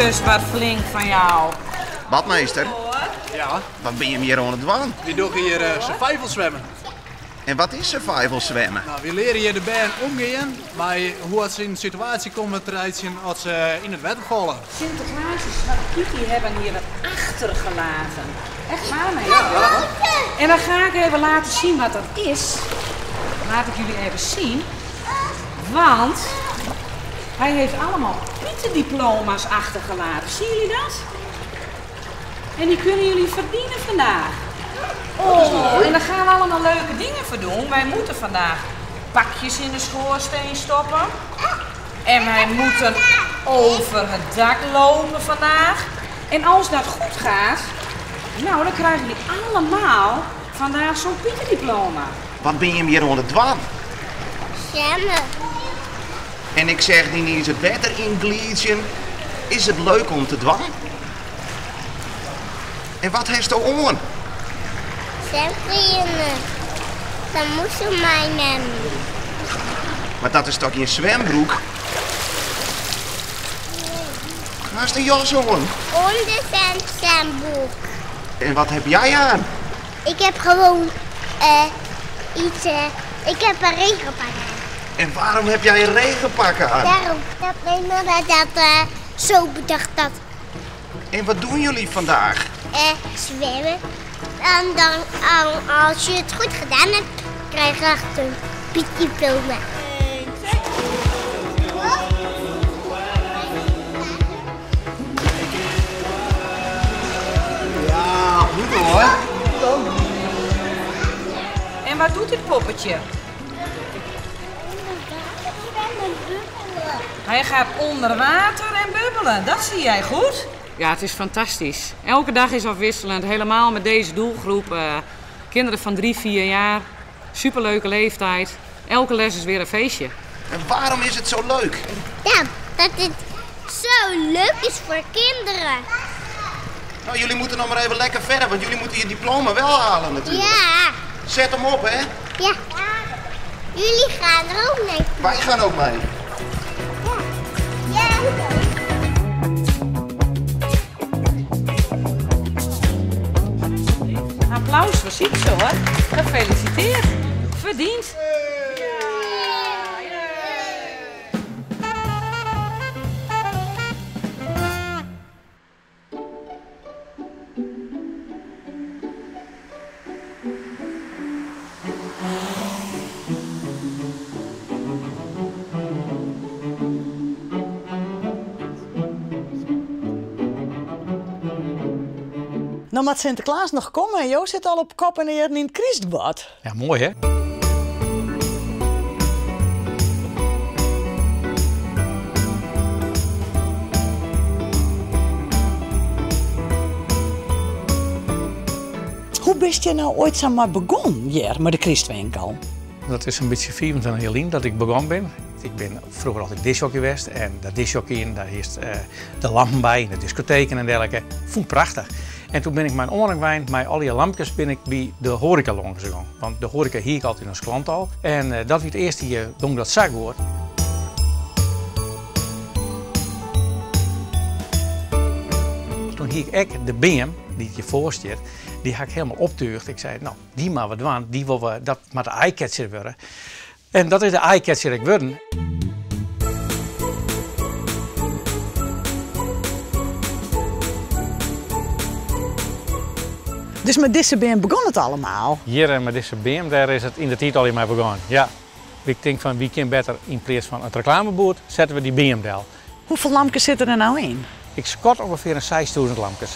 dus wat flink van jou. Badmeester, Ja, wat ben je hier aan het doen? we doen hier survival zwemmen. En wat is survival zwemmen? Nou, we leren hier de band omgaan bij hoe ze in een situatie komen terecht zien als ze in het water vallen. Sinterklaas en Zwarte Piet hebben hier wat achtergelaten. Echt waar, meester? En dan ga ik even laten zien wat dat is. Laat ik jullie even zien. Want hij heeft allemaal pietendiploma's achtergelaten. Zien jullie dat? En die kunnen jullie verdienen vandaag. Oh, en daar gaan we allemaal leuke dingen voor doen. Wij moeten vandaag pakjes in de schoorsteen stoppen. En wij moeten over het dak lopen vandaag. En als dat goed gaat, nou dan krijgen jullie allemaal vandaag zo'n pietendiploma. Wat ben je hier aan het doen? Zwemmen. En ik zeg niet eens het water inglijden. Is het leuk om te doen? En wat heeft er aan? Zwemvrienden. Dan moesten mij nemen. Maar dat is toch je zwembroek? Waar is de jas aan? Onder zijn zwemboek. En wat heb jij aan? Ik heb gewoon iets. Ik heb een regenpak aan. En waarom heb jij een regenpak aan? Daarom dat mijn mama dat zo bedacht had. En wat doen jullie vandaag? Zwemmen. En dan, als je het goed gedaan hebt, krijg je echt een pietdiploma. Ja, goed hoor. En wat doet dit poppetje? Hij gaat onder water en bubbelen. Dat zie jij goed. Ja, het is fantastisch. Elke dag is afwisselend. Helemaal met deze doelgroep. Kinderen van 3, 4 jaar. Superleuke leeftijd. Elke les is weer een feestje. En waarom is het zo leuk? Ja, dat het zo leuk is voor kinderen. Nou, jullie moeten nog maar even lekker verder, want jullie moeten je diploma wel halen natuurlijk. Ja, Zet hem op, hè? ja. Jullie gaan er ook mee. Wij gaan ook mee. Ja. Applaus voor Siepse hoor. Gefeliciteerd. Verdiend. Nou, moet Sinterklaas nog komen en Jo zit al op kop en in het Christbad. Ja, mooi hè? Hoe bist je nou ooit samen begonnen hier met de Christwinkel? Dat is een beetje 24 jaar geleden dat ik begonnen ben. Ik ben vroeger altijd discjockey geweest en dat discjockey, daar is de lampen bij, de discotheken en dergelijke. Vond ik prachtig. En toen ben ik mijn onrangwijn, met al die lampjes, ben ik bij de horeca langs gegaan. Want de horeca hier ik altijd als klant al. En dat was het eerste jaar toen ik dat zag hoor. Toen hier ik de BM, die het je voorstelt, die had ik helemaal optuigd. Ik zei, nou, die maar wat doen, die wil we, dat maar de eyecatcher worden. En dat is de eyecatcher ik worden. Dus met deze BM begon het allemaal? Hier met deze BM, daar is het in de titel al in mij begonnen. Ja, ik denk van wie kan beter in plaats van het reclameboord, zetten we die BM-del. Hoeveel lampjes zitten er nou in? Ik schat ongeveer een 6000 lampjes.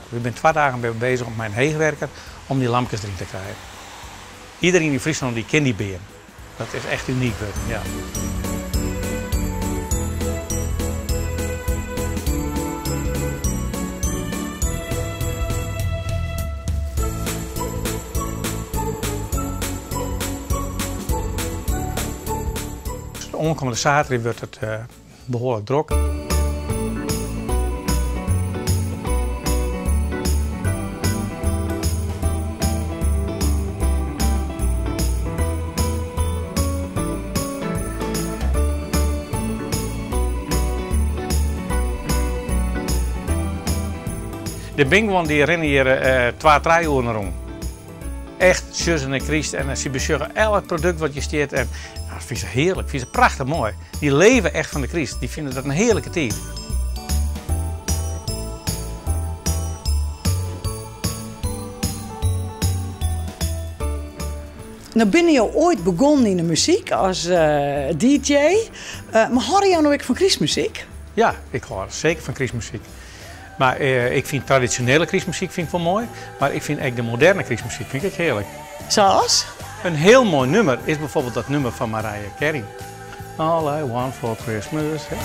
We zijn 2 dagen bezig met mijn heegwerker om die lampjes erin te krijgen. Iedereen in Friesland die kent die BM. Dat is echt uniek. Ja. De onkomende zaterdag wordt het behoorlijk druk. De Bingwan die rennen hier 2-3 uur rond. Echt zussen en Christ en ze bezorgen elk product wat je steert. En dat vind ze heerlijk, vind ze prachtig mooi. Die leven echt van de Christ, die vinden dat een heerlijke tijd. Nou ben je ooit begonnen in de muziek als DJ, maar hoor je nou ook van Christmuziek? Ja, ik hoor zeker van Christmuziek. Maar ik vind traditionele Christmuziek vind ik wel mooi, maar ik vind ook de moderne Christmuziek vind ik heerlijk. Zoals? Een heel mooi nummer is bijvoorbeeld dat nummer van Mariah Carey. All I want for Christmas. Hè?